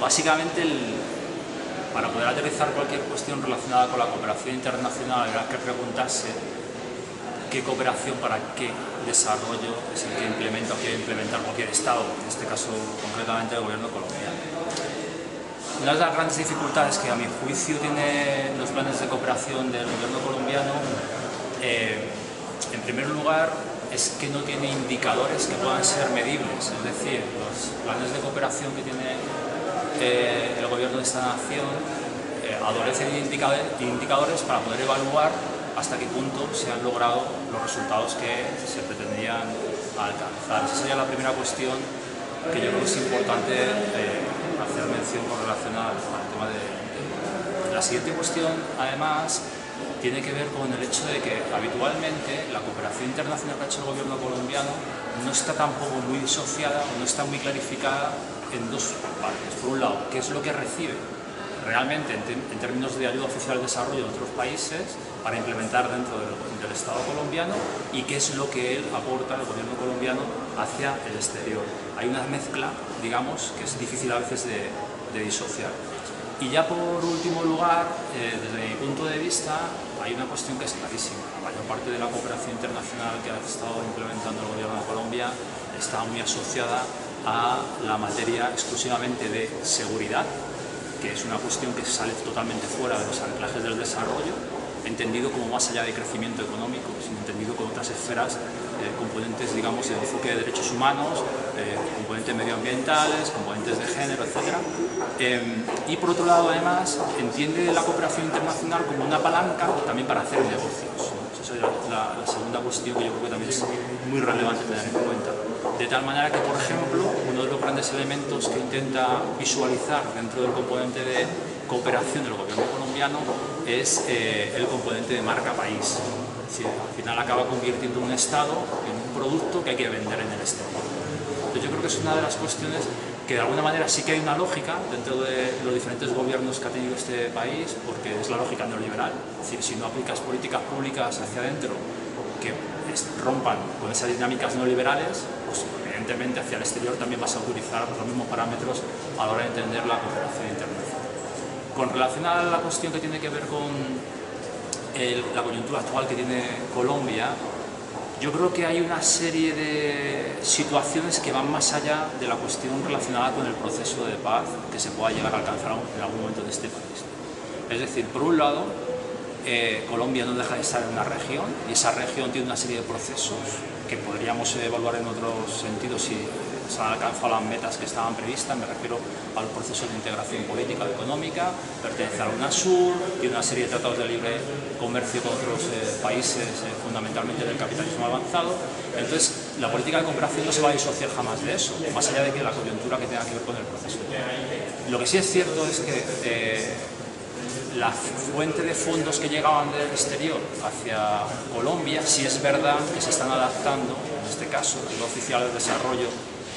básicamente para poder aterrizar cualquier cuestión relacionada con la cooperación internacional habrá que preguntarse qué cooperación para qué desarrollo es el que implementa o quiere implementar cualquier Estado, en este caso concretamente el gobierno colombiano. Una de las grandes dificultades que a mi juicio tienen los planes de cooperación del gobierno colombiano, en primer lugar, es que no tiene indicadores que puedan ser medibles, es decir, los planes de cooperación que tiene el gobierno de esta nación adolecen de indicadores para poder evaluar hasta qué punto se han logrado los resultados que se pretendían alcanzar. Esa sería la primera cuestión que yo creo que es importante hacer mención con relación al tema de... La siguiente cuestión, además, tiene que ver con el hecho de que habitualmente la cooperación internacional que ha hecho el gobierno colombiano no está tampoco muy disociada o no está muy clarificada en dos partes. Por un lado, qué es lo que recibe realmente en términos de ayuda oficial al desarrollo de otros países para implementar dentro del Estado colombiano y qué es lo que él aporta, el gobierno colombiano, hacia el exterior. Hay una mezcla, digamos, que es difícil a veces de disociar. Y ya por último lugar, desde mi punto de vista, hay una cuestión que es clarísima. La mayor parte de la cooperación internacional que ha estado implementando el gobierno de Colombia está muy asociada a la materia exclusivamente de seguridad, que es una cuestión que sale totalmente fuera de los anclajes del desarrollo, entendido como más allá de crecimiento económico, sino entendido con otras esferas, componentes, digamos, de enfoque de derechos humanos, componentes medioambientales, componentes de género, etc. Y por otro lado, además, entiende la cooperación internacional como una palanca también para hacer negocios. Esa es la segunda cuestión que yo creo que también es muy relevante tener en cuenta. De tal manera que, por ejemplo, uno de los grandes elementos que intenta visualizar dentro del componente de cooperación del gobierno colombiano es el componente de marca país. Es decir, al final acaba convirtiendo un Estado en un producto que hay que vender en el exterior. Entonces yo creo que es una de las cuestiones que de alguna manera sí que hay una lógica dentro de los diferentes gobiernos que ha tenido este país, porque es la lógica neoliberal. Es decir, si no aplicas políticas públicas hacia adentro que rompan con esas dinámicas neoliberales, pues evidentemente hacia el exterior también vas a utilizar los mismos parámetros a la hora de entender la cooperación internacional. Con relación a la cuestión que tiene que ver con la coyuntura actual que tiene Colombia, yo creo que hay una serie de situaciones que van más allá de la cuestión relacionada con el proceso de paz que se pueda llegar a alcanzar en algún momento de este país. Es decir, por un lado, Colombia no deja de estar en una región y esa región tiene una serie de procesos que podríamos evaluar en otros sentidos si se han alcanzado las metas que estaban previstas. Me refiero al proceso de integración política y económica, pertenece a la UNASUR, tiene una serie de tratados de libre comercio con otros países, fundamentalmente del capitalismo avanzado. Entonces, la política de cooperación no se va a disociar jamás de eso, más allá de que la coyuntura que tenga que ver con el proceso. Lo que sí es cierto es que la fuente de fondos que llegaban del exterior hacia Colombia, sí es verdad que se están adaptando, en este caso, el oficial de desarrollo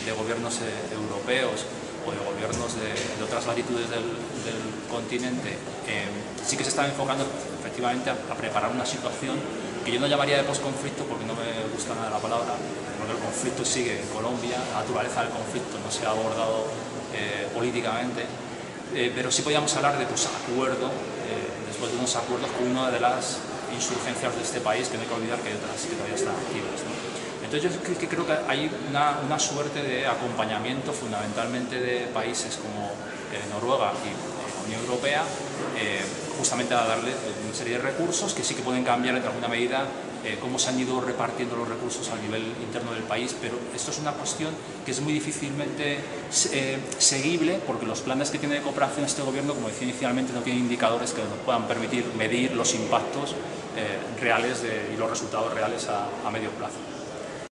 de gobiernos europeos o de gobiernos de otras latitudes del continente, sí que se están enfocando efectivamente a preparar una situación que yo no llamaría de posconflicto porque no me gusta nada la palabra, porque el conflicto sigue en Colombia, la naturaleza del conflicto no se ha abordado políticamente. Pero sí podíamos hablar de acuerdo, después de unos acuerdos con una de las insurgencias de este país, que no hay que olvidar que hay otras que todavía están activas, ¿no? Entonces yo creo que hay una suerte de acompañamiento fundamentalmente de países como Noruega y la Unión Europea, justamente a darle una serie de recursos que sí que pueden cambiar en alguna medida cómo se han ido repartiendo los recursos a nivel interno del país, pero esto es una cuestión que es muy difícilmente seguible porque los planes que tiene de cooperación este gobierno, como decía inicialmente, no tienen indicadores que nos puedan permitir medir los impactos reales y los resultados reales a medio plazo.